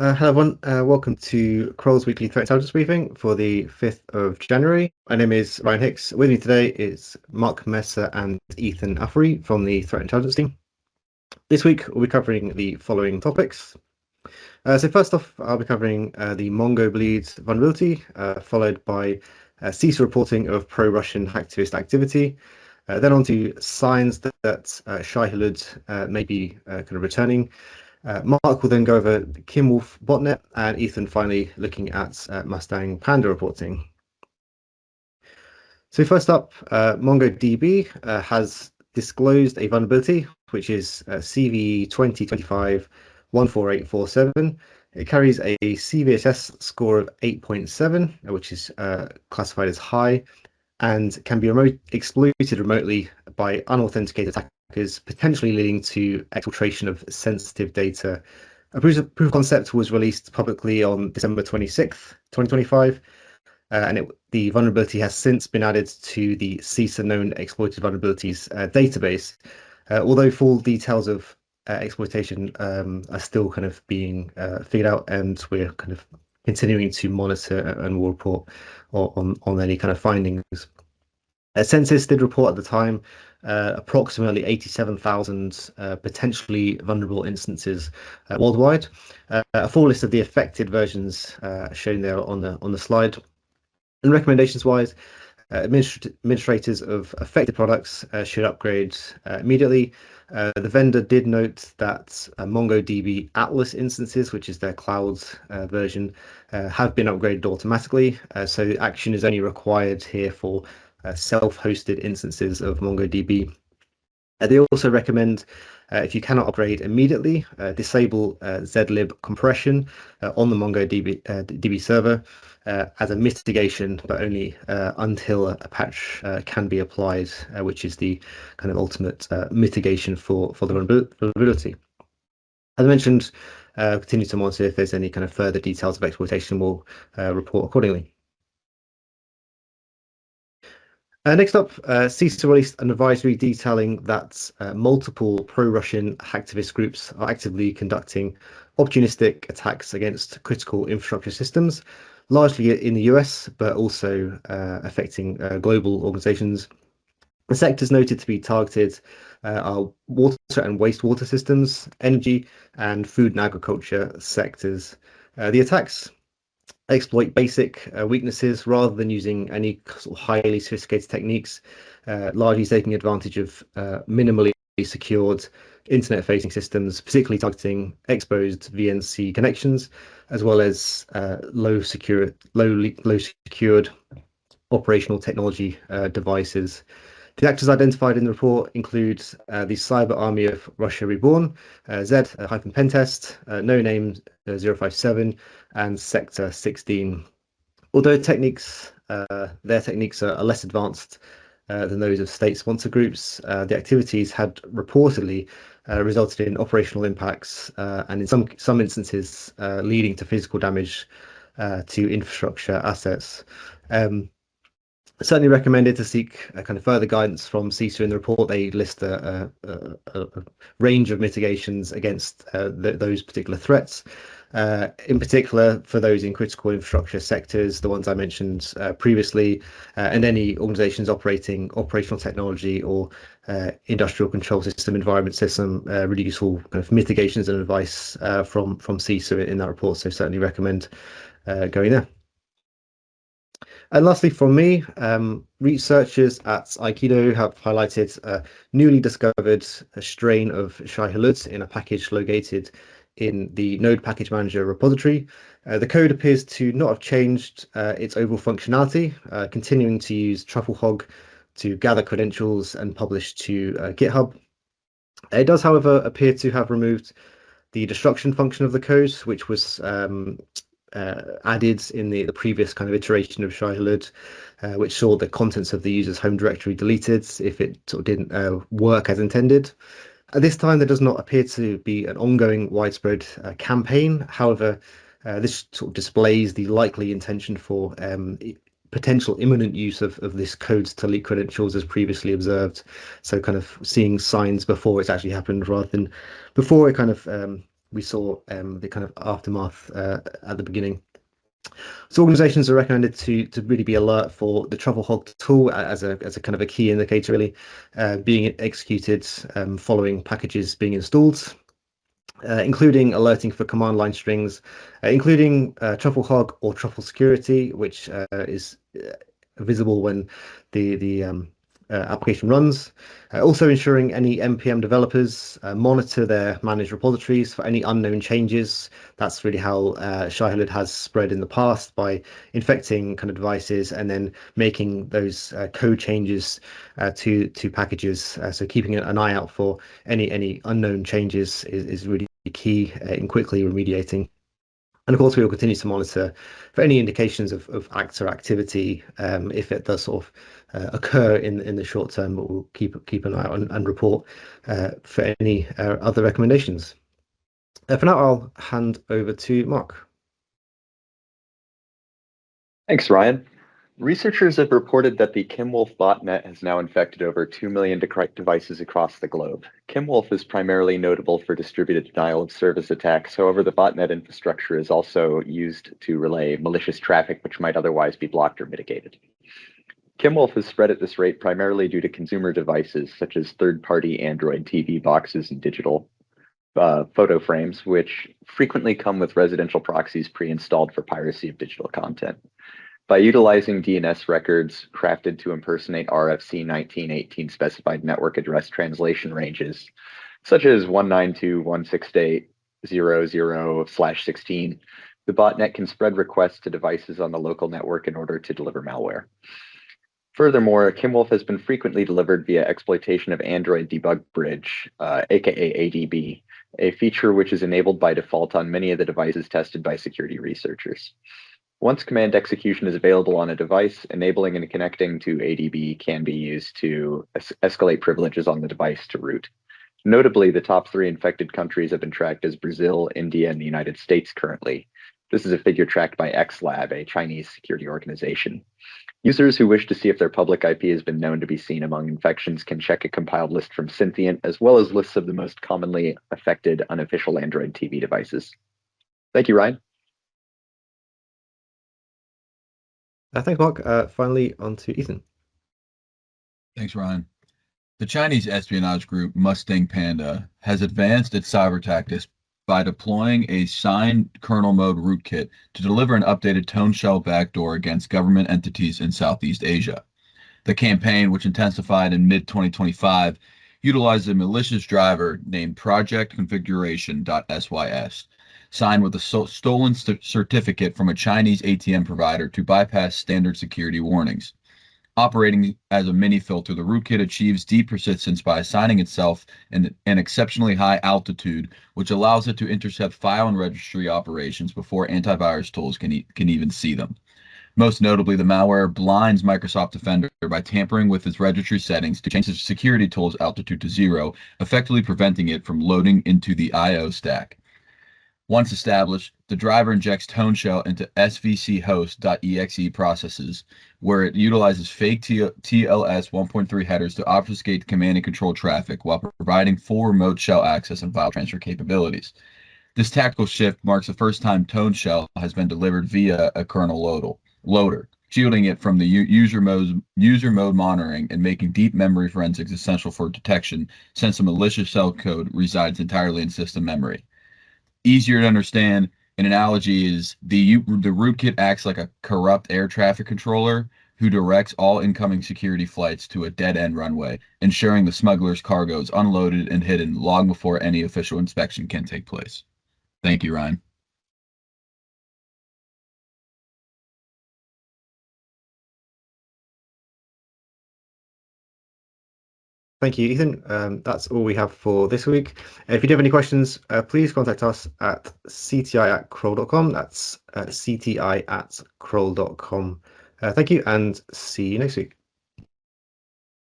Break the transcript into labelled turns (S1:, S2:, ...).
S1: Hello everyone, welcome to Kroll's weekly threat intelligence briefing for the 5th of January. My name is Ryan Hicks. With me today is Mark Messer and Ethan Uffery from the threat intelligence team. This week we'll be covering the following topics. So first off, I'll be covering the MongoBleed vulnerability, followed by CISA reporting of pro-Russian hacktivist activity. Then on to signs that Shai-Hulud may be kind of returning. Mark will then go over the KIMWOLF botnet, and Ethan finally looking at Mustang Panda reporting. So first up, MongoDB has disclosed a vulnerability, which is CV 2025-14847. It carries a CVSS score of 8.7, which is classified as high, and can be exploited remotely by unauthenticated attackers, potentially leading to exfiltration of sensitive data. A proof of concept was released publicly on December 26th, 2025, and the vulnerability has since been added to the CISA known exploited vulnerabilities database, although full details of exploitation are still kind of being figured out, and we're kind of continuing to monitor and will report on any kind of findings. Census did report at the time approximately 87,000 potentially vulnerable instances worldwide. A full list of the affected versions shown there on the slide. And recommendations wise, administrators of affected products should upgrade immediately. The vendor did note that MongoDB Atlas instances, which is their cloud version, have been upgraded automatically. So action is only required here for self-hosted instances of MongoDB. They also recommend, if you cannot upgrade immediately, disable zlib compression on the MongoDB DB server as a mitigation, but only until a patch can be applied, which is the kind of ultimate mitigation for the vulnerability. As I mentioned, continue to monitor. If there's any kind of further details of exploitation, we'll report accordingly. Next up, CISA released an advisory detailing that multiple pro-Russian hacktivist groups are actively conducting opportunistic attacks against critical infrastructure systems, largely in the US, but also affecting global organizations. The sectors noted to be targeted are water and wastewater systems, energy, and food and agriculture sectors. The attacks exploit basic weaknesses rather than using any sort of highly sophisticated techniques, largely taking advantage of minimally secured internet-facing systems, particularly targeting exposed VNC connections, as well as low secured operational technology devices. The actors identified in the report include the Cyber Army of Russia Reborn, Z-Pentest, No Name 057, and Sector 16. Although their techniques are less advanced than those of state sponsor groups, the activities had reportedly resulted in operational impacts and in some instances leading to physical damage to infrastructure assets. Certainly recommended to seek kind of further guidance from CISA. In the report, they list a range of mitigations against those particular threats. In particular, for those in critical infrastructure sectors, the ones I mentioned previously, and any organizations operating operational technology or industrial control system, environment system, really useful kind of mitigations and advice from CISA in that report. So certainly recommend going there. And lastly, from me, researchers at Aikido have highlighted a newly discovered strain of Shai-Hulud in a package located in the Node Package Manager repository. The code appears to not have changed its overall functionality, continuing to use TruffleHog to gather credentials and publish to GitHub. It does, however, appear to have removed the destruction function of the code, which was added in the previous kind of iteration of Shai-Hulud, which saw the contents of the user's home directory deleted if it sort of didn't work as intended. At this time, there does not appear to be an ongoing widespread campaign. However, this sort of displays the likely intention for potential imminent use of this code to leak credentials as previously observed. So kind of seeing signs before it's actually happened rather than before it kind of we saw the kind of aftermath at the beginning. So organizations are recommended to really be alert for the truffle hog tool as a kind of a key indicator, really being executed following packages being installed, including alerting for command line strings, including truffle hog or truffle security, which is visible when the application runs. Also ensuring any npm developers monitor their managed repositories for any unknown changes. That's really how Shai-Hulud has spread in the past, by infecting kind of devices and then making those code changes to packages. So keeping an eye out for any unknown changes is really key in quickly remediating. And of course, we will continue to monitor for any indications of actor activity if it does sort of occur in the short term, but we'll keep an eye out and report for any other recommendations. For now, I'll hand over to Mark.
S2: Thanks, Ryan. Researchers have reported that the KIMWOLF botnet has now infected over 2 million devices across the globe. KIMWOLF is primarily notable for distributed denial of service attacks. However, the botnet infrastructure is also used to relay malicious traffic which might otherwise be blocked or mitigated. KIMWOLF has spread at this rate primarily due to consumer devices such as third-party Android TV boxes and digital photo frames, which frequently come with residential proxies pre-installed for piracy of digital content. By utilizing DNS records crafted to impersonate RFC 1918 specified network address translation ranges, such as 192.168.0.0/16, the botnet can spread requests to devices on the local network in order to deliver malware. Furthermore, KIMWOLF has been frequently delivered via exploitation of Android Debug Bridge, aka ADB, a feature which is enabled by default on many of the devices tested by security researchers. Once command execution is available on a device, enabling and connecting to ADB can be used to escalate privileges on the device to root. Notably, the top 3 infected countries have been tracked as Brazil, India, and the United States currently. This is a figure tracked by XLab, a Chinese security organization. Users who wish to see if their public IP has been known to be seen among infections can check a compiled list from Synthient, as well as lists of the most commonly affected unofficial Android TV devices. Thank you, Ryan.
S1: Thanks, Mark. Finally, on to Ethan.
S3: Thanks, Ryan. The Chinese espionage group Mustang Panda has advanced its cyber tactics by deploying a signed kernel mode rootkit to deliver an updated tone shell backdoor against government entities in Southeast Asia. The campaign, which intensified in mid-2025, utilized a malicious driver named projectconfiguration.sys, signed with a stolen certificate from a Chinese ATM provider to bypass standard security warnings. Operating as a mini filter, the rootkit achieves deep persistence by assigning itself an exceptionally high altitude, which allows it to intercept file and registry operations before antivirus tools can even see them. Most notably, the malware blinds Microsoft Defender by tampering with its registry settings to change the security tool's altitude to 0, effectively preventing it from loading into the I/O stack. Once established, the driver injects ToneShell into svchost.exe processes, where it utilizes fake TLS 1.3 headers to obfuscate command and control traffic while providing full remote shell access and file transfer capabilities. This tactical shift marks the first time ToneShell has been delivered via a kernel loader, shielding it from the user mode monitoring and making deep memory forensics essential for detection, since the malicious shell code resides entirely in system memory. Easier to understand, an analogy is the rootkit acts like a corrupt air traffic controller who directs all incoming security flights to a dead-end runway, ensuring the smuggler's cargo is unloaded and hidden long before any official inspection can take place. Thank you, Ryan.
S1: Thank you, Ethan. That's all we have for this week. If you do have any questions, please contact us at cti@kroll.com. That's cti@kroll.com. Thank you, and see you next week.